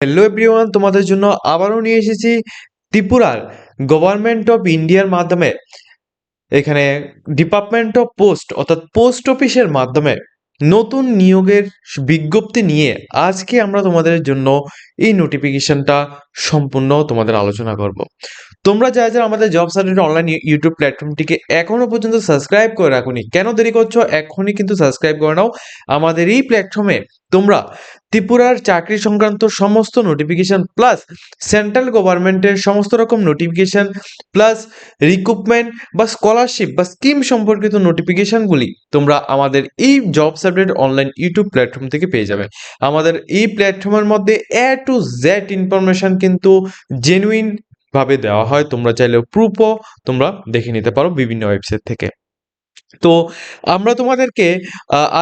Hello everyone, তোমাদের জন্য আবারও নিয়ে এসেছি ত্রিপুরার গভর্নমেন্ট অফ ইন্ডিয়ার মাধ্যমে এখানে ডিপার্টমেন্ট অফ পোস্ট অর্থাৎ পোস্ট অফিসের মাধ্যমে নতুন নিয়োগের বিজ্ঞপ্তি নিয়ে আজকে আমরা তোমাদের জন্য এই নোটিফিকেশনটা সম্পূর্ণ তোমাদের আলোচনা করব। তোমরা যারা যারা আমাদের জব সার্টিফিকেট অনলাইন ইউটিউব প্ল্যাটফর্মটিকে এখনো পর্যন্ত সাবস্ক্রাইব করে রাখোনি, কেন দেরি করছো? এখনই কিন্তু সাবস্ক্রাইব করে নাও। আমাদের এই প্ল্যাটফর্মে তোমরা ত্রিপুরার চাকরি সংক্রান্ত সমস্ত নোটিফিকেশন প্লাস সেন্ট্রাল গভর্নমেন্টের সমস্ত রকম নোটিফিকেশন প্লাস রিক্রুটমেন্ট বা স্কলারশিপ বা স্কিম সম্পর্কিত নোটিফিকেশনগুলি তোমরা আমাদের এই job certificate online YouTube platform থেকে পেয়ে যাবে। আমাদের এই প্ল্যাটফর্মের মধ্যে এ টু জেড ইনফরমেশন কিন্তু জেনুইন ভাবে দেওয়া হয়। তোমরা চাইলে প্রুফও তোমরা দেখে নিতে পারো বিভিন্ন ওয়েবসাইট থেকে। তো আমরা তোমাদেরকে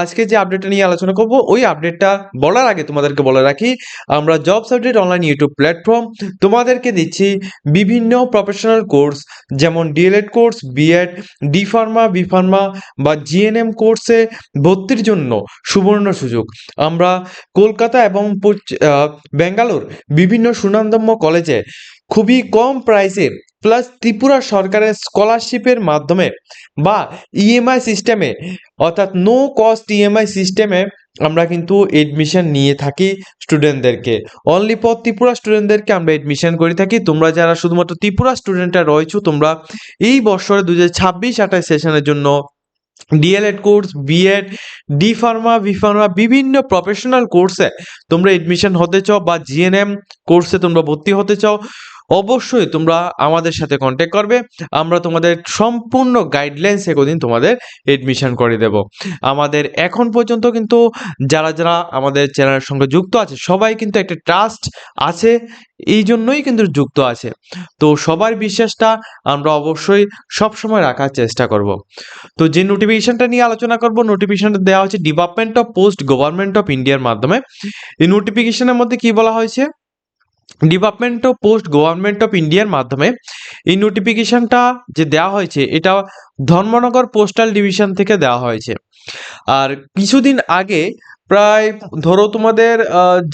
আজকে যে আপডেটটা নিয়ে আলোচনা করব, ওই আপডেটটা বলার আগে তোমাদেরকে বলে রাখি, আমরা job certificate online YouTube platform তোমাদেরকে দিচ্ছি বিভিন্ন প্রফেশনাল কোর্স, যেমন DElEd course, BEd, D pharma, B pharma বা জিএনএম কোর্সে ভর্তির জন্য সুবর্ণ সুযোগ। আমরা কলকাতা এবং বেঙ্গালোর বিভিন্ন সুনামধন্য কলেজে খুবই কম প্রাইসে প্লাস ত্রিপুরা সরকারের স্কলারশিপের মাধ্যমে বা ইএমআই সিস্টেমে অর্থাৎ নো কস্ট ইএমআই সিস্টেমে আমরা কিন্তু এডমিশন নিয়ে থাকি স্টুডেন্টদেরকে। অনলি ফর ত্রিপুরা স্টুডেন্টদেরকে আমরা এডমিশন করে থাকি। তোমরা যারা শুধুমাত্র ত্রিপুরা স্টুডেন্টরা রয়েছো, তোমরা এই বছরে 2026-28 সেশনের জন্য DElEd course, BEd, D pharma, B pharma বিভিন্ন প্রফেশনাল কোর্সে তোমরা এডমিশন হতে চাও বা জিএনএম কোর্সে তোমরা ভর্তি হতে চাও, অবশ্যই তোমরা আমাদের সাথে কন্ট্যাক্ট করবে। আমরা তোমাদের সম্পূর্ণ গাইডলাইন্স একদিন তোমাদের এডমিশন করে দেব। আমাদের এখন পর্যন্ত কিন্তু যারা যারা আমাদের চ্যানেলের সঙ্গে যুক্ত আছে সবাই কিন্তু একটা ট্রাস্ট আছে, এই জন্যই কিন্তু যুক্ত আছে। তো সবার বিশ্বাসটা আমরা অবশ্যই সবসময় রাখার চেষ্টা করব। তো যে নোটিফিকেশনটা নিয়ে আলোচনা করব, নোটিফিকেশনটা দেওয়া হচ্ছে department of post government of ইন্ডিয়ার মাধ্যমে। এই নোটিফিকেশনের মধ্যে কি বলা হয়েছে? Department of post government of ইন্ডিয়ার মাধ্যমে এই নোটিফিকেশনটা যে দেওয়া হয়েছে, এটা ধর্মনগর পোস্টাল ডিভিশন থেকে দেওয়া হয়েছে। আর কিছুদিন আগে প্রায় ধরো তোমাদের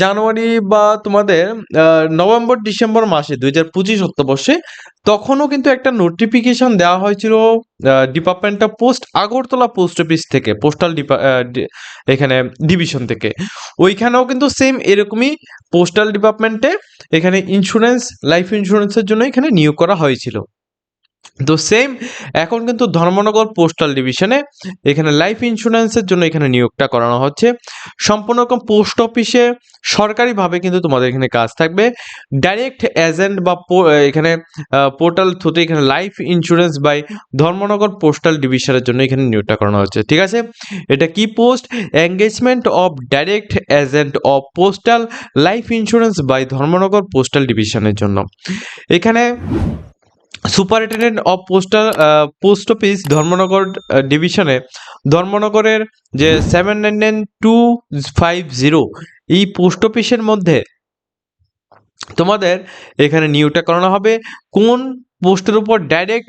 জানুয়ারি বা তোমাদের নভেম্বর ডিসেম্বর মাসে 2025 অর্থবর্ষে তখনও কিন্তু একটা নোটিফিকেশন দেওয়া হয়েছিল department of post Agartala post office থেকে, পোস্টাল এখানে ডিভিশন থেকে। ওইখানেও কিন্তু সেম এরকমই পোস্টাল ডিপার্টমেন্টে এখানে ইন্স্যুরেন্স, লাইফ ইন্স্যুরেন্সের জন্য এখানে নিয়োগ করা হয়েছিল। তো সেম এখন কিন্তু ধর্মনগর পোস্টাল ডিভিশনে এখানে লাইফ ইন্স্যুরেন্সের জন্য এখানে নিয়োগটা করানো হচ্ছে। সম্পূর্ণ রকম পোস্ট অফিসে সরকারিভাবে কিন্তু তোমাদের এখানে কাজ থাকবে। ডাইরেক্ট এজেন্ট বা এখানে পোর্টাল থ্রুতে এখানে life insurance by Dharmanagar postal ডিভিশনের জন্য এখানে নিয়োগটা করানো হচ্ছে। ঠিক আছে, এটা কি post? Engagement of direct agent of postal life insurance by Dharmanagar postal ডিভিশনের জন্য। এখানে superintendent of post office Dharmanagar ডিভিশনে ধর্মনগরের যে 799250 এই পোস্ট অফিসের মধ্যে তোমাদের এখানে নিয়োগটা করানো হবে। কোন পোস্টের উপর? Direct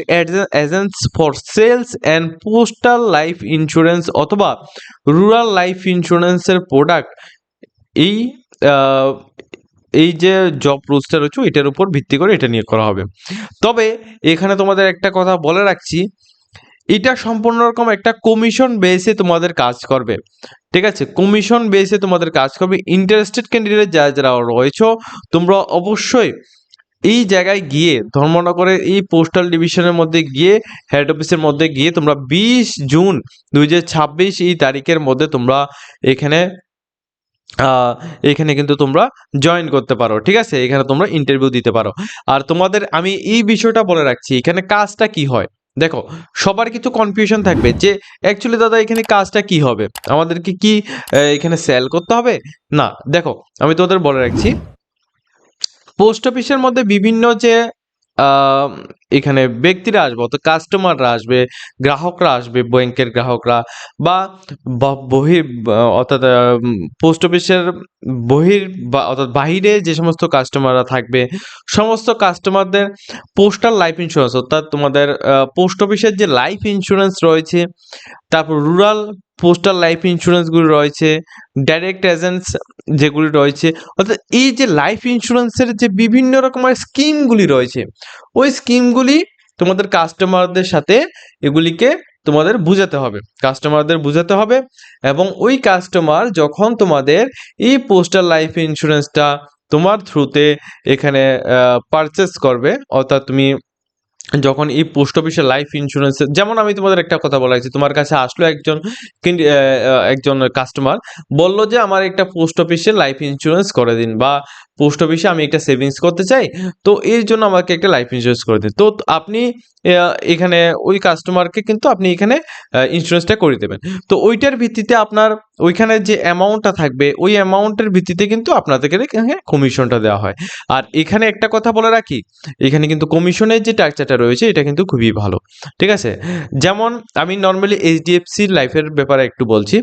agents for sales and postal life insurance অথবা রুরাল লাইফ ইন্স্যুরেন্সের প্রোডাক্ট। এই এই যে জব রোলসটা রয়েছে এটার উপর ভিত্তি করে এটা নিয়োগ করা হবে। তবে এখানে তোমাদের একটা কথা বলে রাখছি, এটা সম্পূর্ণ রকম একটা কমিশন বেসে তোমাদের কাজ করবে। ঠিক আছে, কমিশন বেসে তোমাদের কাজ করবে। ইন্টারেস্টেড ক্যান্ডিডেট যারা যারা রয়েছে তোমরা অবশ্যই এই জায়গায় গিয়ে ধর্মনগরের এই পোস্টাল ডিভিশনের মধ্যে গিয়ে হেড অফিসের মধ্যে গিয়ে তোমরা 20 জুন 2026 এই তারিখের মধ্যে তোমরা এখানে এখানে কিন্তু তোমরা জয়েন করতে পারো। ঠিক আছে, এখানে তোমরা ইন্টারভিউ দিতে পারো। আর তোমাদের আমি এই বিষয়টা বলে রাখছি, এখানে কাজটা কি হয়। দেখো, সবার কিছু কনফিউশন থাকবে যে অ্যাকচুয়ালি দাদা এখানে কাজটা কি হবে, আমাদেরকে কি এখানে সেল করতে হবে? না, দেখো আমি তোমাদের বলে রাখছি, পোস্ট অফিসের মধ্যে বিভিন্ন যে এখানে ব্যক্তিরা আসবে, অর্থাৎ কাস্টমাররা আসবে, গ্রাহকরা আসবে, ব্যাংকের গ্রাহকরা বা অর্থাৎ পোস্ট অফিসের অর্থাৎ বাহিরে যে সমস্ত কাস্টমাররা থাকবে সমস্ত কাস্টমারদের পোস্টাল লাইফ ইন্স্যুরেন্স অর্থাৎ তোমাদের পোস্ট অফিসের যে লাইফ ইন্স্যুরেন্স রয়েছে, তারপর রুরাল পোস্টাল লাইফ ইন্স্যুরেন্সগুলি রয়েছে, ডাইরেক্ট এজেন্টস যেগুলি রয়েছে, অর্থাৎ এই যে লাইফ ইন্স্যুরেন্সের যে বিভিন্ন রকমের স্কিমগুলি রয়েছে, ওই স্কিমগুলি তোমাদের কাস্টমারদের সাথে এগুলিকে তোমাদের বুঝাতে হবে, কাস্টমারদের বুঝাতে হবে। এবং ওই কাস্টমার যখন তোমাদের এই পোস্টাল লাইফ ইন্স্যুরেন্সটা তোমার থ্রুতে এখানে পারচেস করবে, অর্থাৎ তুমি যখন এই পোস্ট অফিসের লাইফ ইন্স্যুরেন্স, যেমন আমি তোমাদের একটা কথা বলা হয়েছে, তোমার কাছে আসলো একজন কাস্টমার, বলল যে আমার একটা পোস্ট অফিসে লাইফ ইন্স্যুরেন্স করে দিন, বা পোস্ট অফিসে আমি একটা সেভিংস করতে চাই, তো এর জন্য আমাকে একটা লাইফ ইন্স্যুরেন্স করে দিন। তো আপনি এখানে ওই কাস্টমারকে কিন্তু আপনি এখানে ইন্স্যুরেন্সটা করে দেবেন। তো ওইটার ভিত্তিতে আপনার ওইখানে যে অ্যামাউন্টটা থাকবে, ওই অ্যামাউন্টের ভিত্তিতে কিন্তু আপনাদেরকে এখানে কমিশনটা দেওয়া হয়। আর এখানে একটা কথা বলে রাখি, এখানে কিন্তু কমিশনের যে স্ট্রাকচারটা রয়েছে এটা কিন্তু খুবই ভালো, ঠিক আছে। যেমন আমি নর্মালি এইচডিএফসি লাইফের ব্যাপারে একটু বলছি।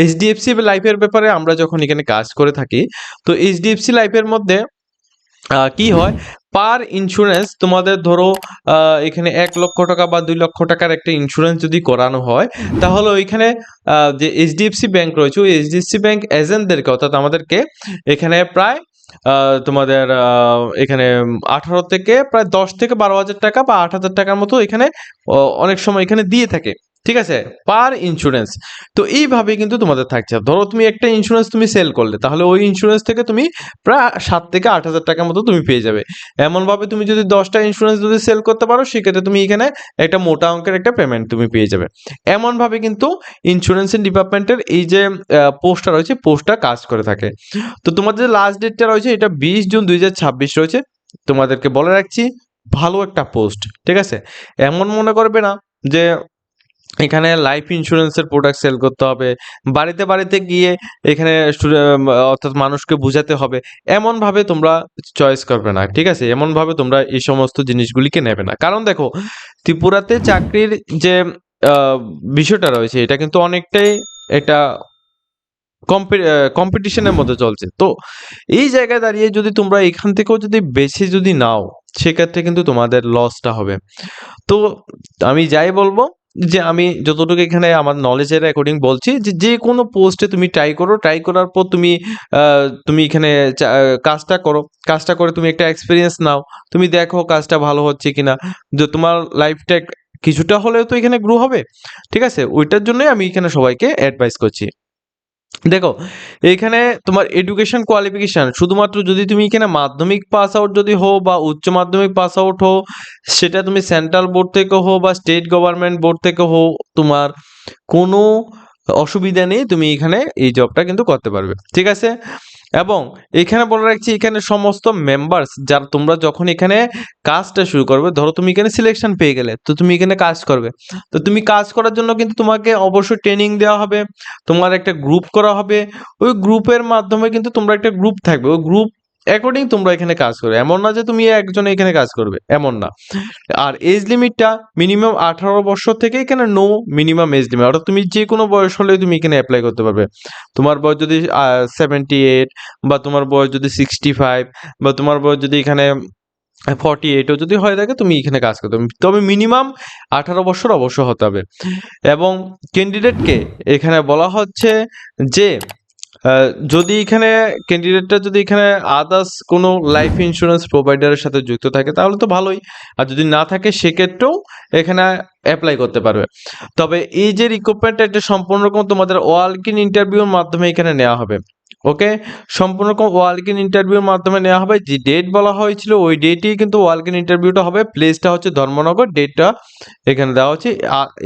এইচডিএফসি লাইফের ব্যাপারে আমরা যখন এখানে কাজ করে থাকি, তো এইচডিএফসি লাইফের মধ্যে কি হয়, পার ইন্স্যুরেন্স তোমাদের ধরো এখানে 1 লক্ষ টাকা বা 2 লক্ষ টাকার একটা ইন্স্যুরেন্স যদি করানো হয়, তাহলে ওইখানে যে এইচডিএফসি ব্যাংক রয়েছে, ওই এইচডিএফসি ব্যাংক এজেন্টদেরকে, অর্থাৎ আমাদেরকে এখানে প্রায় তোমাদের এখানে 18 থেকে প্রায় 10 থেকে 12 হাজার টাকা বা 8 হাজার টাকার মতো এখানে অনেক সময় এখানে দিয়ে থাকে, ঠিক আছে, পার ইন্স্যুরেন্স। তো এইভাবে কিন্তু তোমাদের থাকছে। ধরো তুমি একটা ইন্স্যুরেন্স তুমি সেল করলে, তাহলে ওই ইন্স্যুরেন্স থেকে তুমি প্রায় 7 থেকে 8 হাজার টাকার মতো তুমি পেয়ে যাবে। এমনভাবে তুমি যদি 10টা ইন্স্যুরেন্স যদি সেল করতে পারো, সেক্ষেত্রে তুমি এখানে একটা মোটা অঙ্কের একটা পেমেন্ট তুমি পেয়ে যাবে। এমনভাবে কিন্তু ইন্স্যুরেন্সের ডিপার্টমেন্টের এই যে পোস্টটা রয়েছে, পোস্টটা কাজ করে থাকে। তো তোমাদের যে লাস্ট ডেটটা রয়েছে এটা 20 জুন 2026 রয়েছে। তোমাদেরকে বলে রাখছি, ভালো একটা পোস্ট, ঠিক আছে। এমন মনে করবে না যে এখানে লাইফ ইন্স্যুরেন্সের প্রোডাক্ট সেল করতে হবে, বাড়িতে বাড়িতে গিয়ে এখানে অর্থাৎ মানুষকে বোঝাতে হবে, এমনভাবে তোমরা চয়েস করবে না, ঠিক আছে। এমনভাবে তোমরা এই সমস্ত জিনিসগুলিকে নেবে না। কারণ দেখো, ত্রিপুরাতে চাকরির যে আহ, বিষয়টা রয়েছে, এটা কিন্তু অনেকটাই এটা কম্পিটিশনের মধ্যে চলছে। তো এই জায়গায় দাঁড়িয়ে যদি তোমরা এখান থেকেও যদি বেছে যদি নাও, সেক্ষেত্রে কিন্তু তোমাদের লসটা হবে। তো আমি যাই বলবো, যে আমি যতটুকু এখানে আমার নলেজের অ্যাকর্ডিং বলছি, যে যে কোনো পোস্টে তুমি ট্রাই করো, ট্রাই করার পর তুমি এখানে কাজটা করো, কাজটা করে তুমি একটা এক্সপিরিয়েন্স নাও, তুমি দেখো কাজটা ভালো হচ্ছে কিনা, যে তোমার লাইফটা কিছুটা হলেও তো এখানে গ্রো হবে, ঠিক আছে। ওইটার জন্যই আমি এখানে সবাইকে অ্যাডভাইস করছি। দেখো, এখানে তোমার এডুকেশন কোয়ালিফিকেশন শুধুমাত্র যদি তুমি এখানে মাধ্যমিক পাস আউট যদি হও বা উচ্চ মাধ্যমিক পাস আউট হও, সেটা তুমি সেন্ট্রাল বোর্ড থেকে হও বা স্টেট গভর্নমেন্ট বোর্ড থেকে হও, তোমার কোনো অসুবিধা নেই, তুমি এখানে এই জবটা কিন্তু করতে পারবে, ঠিক আছে। এবং এখানে বলে রাখছি, এখানে সমস্ত মেম্বার্স যারা, তোমরা যখন এখানে কাজটা শুরু করবে, ধরো তুমি এখানে সিলেকশন পেয়ে গেলে, তো তুমি এখানে কাজ করবে। তো তুমি কাজ করার জন্য কিন্তু তোমাকে অবশ্যই ট্রেনিং দেওয়া হবে, তোমার একটা গ্রুপ করা হবে, ওই গ্রুপের মাধ্যমে কিন্তু তোমরা একটা গ্রুপ থাকবে, ওই গ্রুপ অ্যাকর্ডিং তোমরা এখানে কাজ করবে। এমন না যে তুমি একজন এখানে কাজ করবে, এমন না। আর এজ লিমিটটা মিনিমাম 18 বছর থেকে এখানে নো মিনিমাম এজ লিমিট, অর্থাৎ তুমি যে কোনো বয়স হলে তুমি এখানে অ্যাপ্লাই করতে পারবে। তোমার বয়স যদি 78, বা তোমার বয়স যদি 65, বা তোমার বয়স যদি এখানে 48ও যদি হয়ে থাকে, তুমি এখানে কাজ করতে পারবে। তবে মিনিমাম 18 বছর অবশ্য হতে হবে। এবং ক্যান্ডিডেটকে এখানে বলা হচ্ছে যে যদি এখানে ক্যান্ডিডেটটা যদি এখানে আদার্স কোনো লাইফ ইন্স্যুরেন্স প্রোভাইডারের সাথে যুক্ত থাকে, তাহলে তো ভালোই। আর যদি না থাকে, সেক্ষেত্রেও এখানে অ্যাপ্লাই করতে পারবে। তবে এই যে রিক্রুটমেন্ট, এটা সম্পূর্ণ রকম তোমাদের ওয়াক ইন ইন্টারভিউর মাধ্যমে এখানে নেওয়া হবে। ওকে, সম্পূর্ণ রকম ওয়াক ইন ইন্টারভিউর মাধ্যমে নেওয়া হবে। যে ডেট বলা হয়েছিল, ওই ডেটেই কিন্তু ওয়াক ইন ইন্টারভিউটা হবে। প্লেসটা হচ্ছে ধর্মনগর, ডেটটা এখানে দেওয়া হচ্ছে,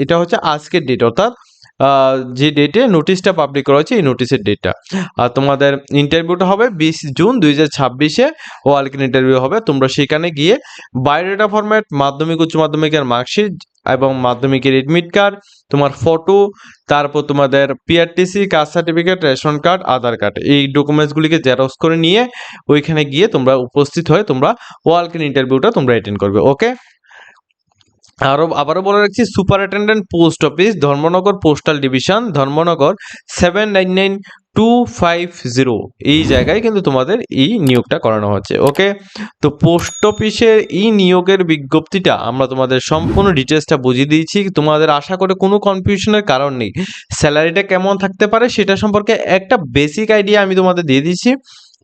এটা হচ্ছে আজকের ডেট, অর্থাৎ যে ডেটে নোটিশটা পাবলিক করা হয়েছে, এই নোটিশের ডেটটা। আর তোমাদের ইন্টারভিউটা হবে 20 জুন 2026-এ, ওয়ালক ইন ইন্টারভিউ হবে। তোমরা সেখানে গিয়ে বায়োডাটা ফরম্যাট, মাধ্যমিক উচ্চ মাধ্যমিকের মার্কশিট এবং মাধ্যমিকের এডমিট কার্ড, তোমার ফটো, তারপর তোমাদের PRTC, caste certificate, ration card, Aadhaar card, এই ডকুমেন্টসগুলিকে জেরক্স করে নিয়ে ওইখানে গিয়ে তোমরা উপস্থিত হয়ে তোমরা ওয়ালক ইন ইন্টারভিউটা তোমরা অ্যাটেন্ড করবে। ওকে, আবারও বলে রাখছি, superintendent post office, Dharmanagar postal division, Dharmanagar 7992 250 এই জায়গায় কিন্তু তোমাদের এই নিয়োগটা করানো হচ্ছে। ওকে, তো পোস্ট অফিসের এই নিয়োগের বিজ্ঞপ্তিটা আমরা তোমাদের সম্পূর্ণ ডিটেলসটা বুঝিয়ে দিয়েছি। তোমাদের আশা করে কোনো কনফিউশনের কারণ নেই। স্যালারিটা কেমন থাকতে পারে সেটা সম্পর্কে একটা বেসিক আইডিয়া আমি তোমাদের দিয়ে দিয়েছি,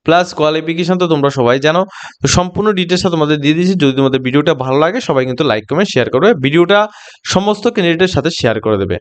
প্লাস কোয়ালিফিকেশন তো তোমরা সবাই জানো। তো সম্পূর্ণ ডিটেলসটা তোমাদের দিয়ে দিয়েছি। যদি তোমাদের ভিডিওটা ভালো লাগে সবাই কিন্তু লাইক কমেন্ট শেয়ার করবে, ভিডিওটা সমস্ত ক্যান্ডিডেটের সাথে শেয়ার করে দেবে।